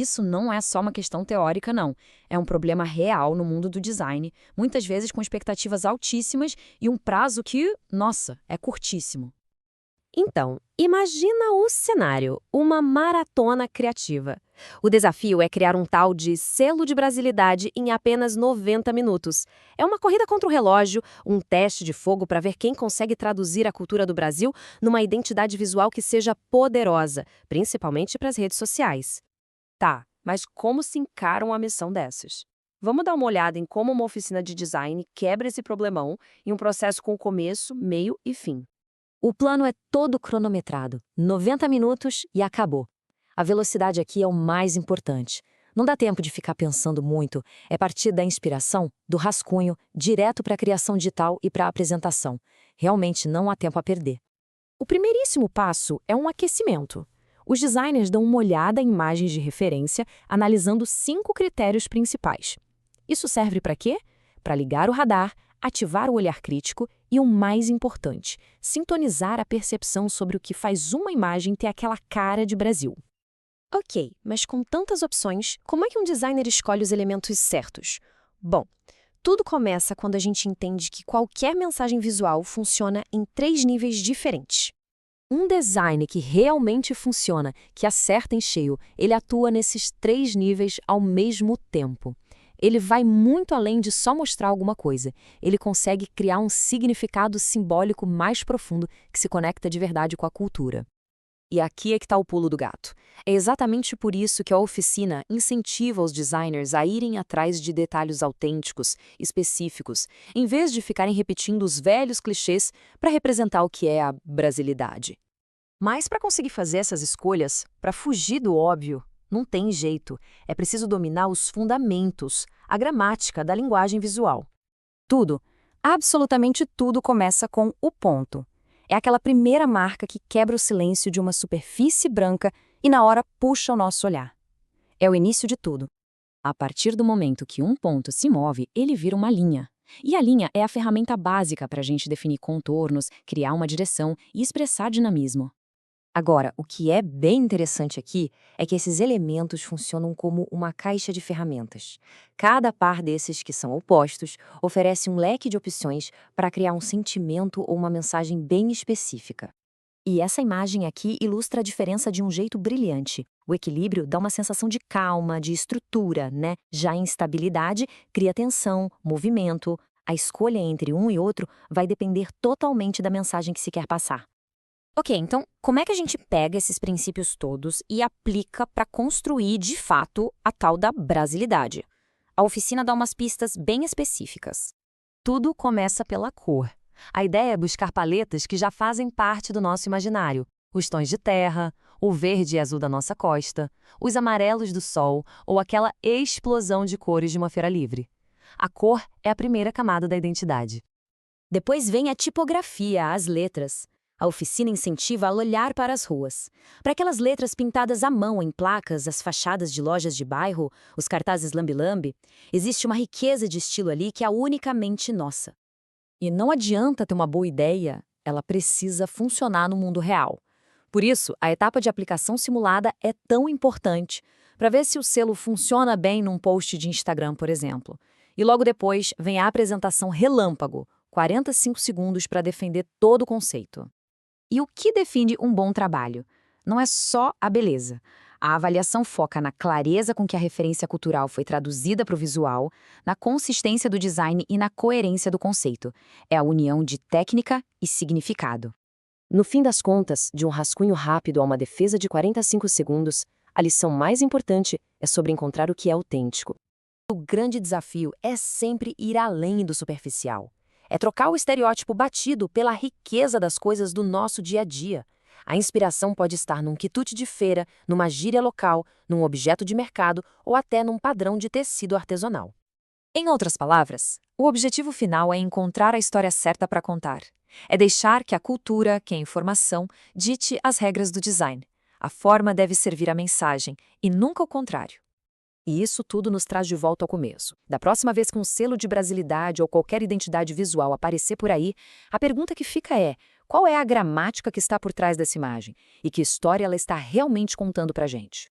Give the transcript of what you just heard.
Isso não é só uma questão teórica, não. É um problema real no mundo do design, muitas vezes com expectativas altíssimas e um prazo que, nossa, é curtíssimo. Então, imagina o cenário, uma maratona criativa. O desafio é criar um tal de selo de brasilidade em apenas 90 minutos. É uma corrida contra o relógio, um teste de fogo para ver quem consegue traduzir a cultura do Brasil numa identidade visual que seja poderosa, principalmente para as redes sociais. Tá, mas como se encara uma missão dessas? Vamos dar uma olhada em como uma oficina de design quebra esse problemão em um processo com começo, meio e fim. O plano é todo cronometrado, 90 minutos e acabou. A velocidade aqui é o mais importante. Não dá tempo de ficar pensando muito, é partir da inspiração, do rascunho, direto para a criação digital e para a apresentação. Realmente não há tempo a perder. O primeiríssimo passo é um aquecimento. Os designers dão uma olhada em imagens de referência, analisando 5 critérios principais. Isso serve para quê? Para ligar o radar, ativar o olhar crítico e, o mais importante, sintonizar a percepção sobre o que faz uma imagem ter aquela cara de Brasil. Ok, mas com tantas opções, como é que um designer escolhe os elementos certos? Bom, tudo começa quando a gente entende que qualquer mensagem visual funciona em 3 níveis diferentes. Um design que realmente funciona, que acerta em cheio, ele atua nesses 3 níveis ao mesmo tempo. Ele vai muito além de só mostrar alguma coisa. Ele consegue criar um significado simbólico mais profundo que se conecta de verdade com a cultura. E aqui é que está o pulo do gato. É exatamente por isso que a oficina incentiva os designers a irem atrás de detalhes autênticos, específicos, em vez de ficarem repetindo os velhos clichês para representar o que é a brasilidade. Mas para conseguir fazer essas escolhas, para fugir do óbvio, não tem jeito. É preciso dominar os fundamentos, a gramática da linguagem visual. Tudo, absolutamente tudo começa com o ponto. É aquela primeira marca que quebra o silêncio de uma superfície branca e na hora puxa o nosso olhar. É o início de tudo. A partir do momento que um ponto se move, ele vira uma linha. E a linha é a ferramenta básica para a gente definir contornos, criar uma direção e expressar dinamismo. Agora, o que é bem interessante aqui é que esses elementos funcionam como uma caixa de ferramentas. Cada par desses, que são opostos, oferece um leque de opções para criar um sentimento ou uma mensagem bem específica. E essa imagem aqui ilustra a diferença de um jeito brilhante. O equilíbrio dá uma sensação de calma, de estrutura, né? Já a instabilidade cria tensão, movimento. A escolha entre um e outro vai depender totalmente da mensagem que se quer passar. Ok, então, como é que a gente pega esses princípios todos e aplica para construir, de fato, a tal da brasilidade? A oficina dá umas pistas bem específicas. Tudo começa pela cor. A ideia é buscar paletas que já fazem parte do nosso imaginário. Os tons de terra, o verde e azul da nossa costa, os amarelos do sol ou aquela explosão de cores de uma feira livre. A cor é a primeira camada da identidade. Depois vem a tipografia, as letras. A oficina incentiva a olhar para as ruas. Para aquelas letras pintadas à mão em placas, as fachadas de lojas de bairro, os cartazes lambe-lambe, existe uma riqueza de estilo ali que é unicamente nossa. E não adianta ter uma boa ideia, ela precisa funcionar no mundo real. Por isso, a etapa de aplicação simulada é tão importante, para ver se o selo funciona bem num post de Instagram, por exemplo. E logo depois vem a apresentação relâmpago, 45 segundos para defender todo o conceito. E o que define um bom trabalho? Não é só a beleza. A avaliação foca na clareza com que a referência cultural foi traduzida para o visual, na consistência do design e na coerência do conceito. É a união de técnica e significado. No fim das contas, de um rascunho rápido a uma defesa de 45 segundos, a lição mais importante é sobre encontrar o que é autêntico. O grande desafio é sempre ir além do superficial. É trocar o estereótipo batido pela riqueza das coisas do nosso dia a dia. A inspiração pode estar num quitute de feira, numa gíria local, num objeto de mercado ou até num padrão de tecido artesanal. Em outras palavras, o objetivo final é encontrar a história certa para contar. É deixar que a cultura, que a informação, dite as regras do design. A forma deve servir à mensagem, e nunca o contrário. E isso tudo nos traz de volta ao começo. Da próxima vez que um selo de brasilidade ou qualquer identidade visual aparecer por aí, a pergunta que fica é: qual é a gramática que está por trás dessa imagem? E que história ela está realmente contando pra gente?